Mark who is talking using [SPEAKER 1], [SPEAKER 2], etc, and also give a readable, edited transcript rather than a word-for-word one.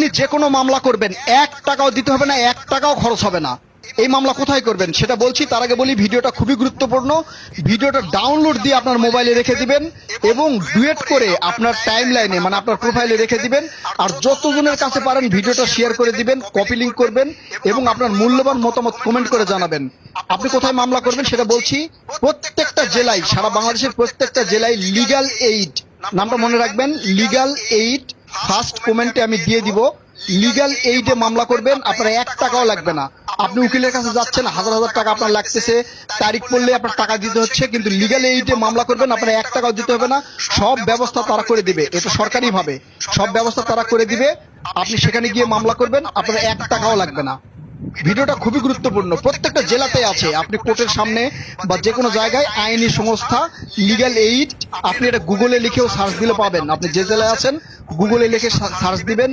[SPEAKER 1] আপনি যে কোনো মামলা করবেন 1 টাকাও দিতে হবে না, 1 টাকাও খরচ হবে না। এই মামলা কোথায় করবেন সেটা বলছি, তার আগে বলি ভিডিওটা খুবই গুরুত্বপূর্ণ। ভিডিওটা ডাউনলোড দিয়ে আপনার মোবাইলে রেখে দিবেন এবং ডুয়েট করে আপনার টাইম লাইনে মানে আপনার প্রোফাইলে রেখে দিবেন। আর যতজনের কাছে পারেন ভিডিওটা শেয়ার করে দিবেন, কপি লিঙ্ক করবেন এবং আপনার মূল্যবান মতামত কমেন্ট করে জানাবেন। আপনি কোথায় মামলা করবেন সেটা বলছি। প্রত্যেকটা জেলায়, সারা বাংলাদেশের প্রত্যেকটা জেলায় লিগ্যাল এইড নামটা মনে রাখবেন, লিগ্যাল এইড ফার্স্ট কমেন্টে আমি দিয়ে দিব। লিগ্যাল এইডে মামলা করবেন, আপনার 1 টাকাও লাগবে না। আপনি উকিলের কাছে যাচ্ছেন, হাজার হাজার টাকা আপনার লাগতেছে, তারিখ পড়লে আপনার টাকা দিতে হচ্ছে, কিন্তু লিগ্যাল এইডে মামলা করবেন, আপনার 1 টাকাও দিতে হবে না। সব ব্যবস্থা তারা করে দিবে, এটা সরকারি ভাবে সব ব্যবস্থা তারা করে দিবে। আপনি সেখানে গিয়ে মামলা করবেন, আপনার 1 টাকাও লাগবে না। ভিডিওটা খুবই গুরুত্বপূর্ণ, প্রত্যেকটা জেলাতে আছে। আপনি কোর্টের সামনে বা যে কোনো জায়গায় আইনি সংস্থা লিগ্যাল এইড, আপনি এটা গুগলে লিখেও সার্চ দিলে পাবেন। আপনি যে জেলায় আছেন গুগলে লিখে সার্চ দিবেন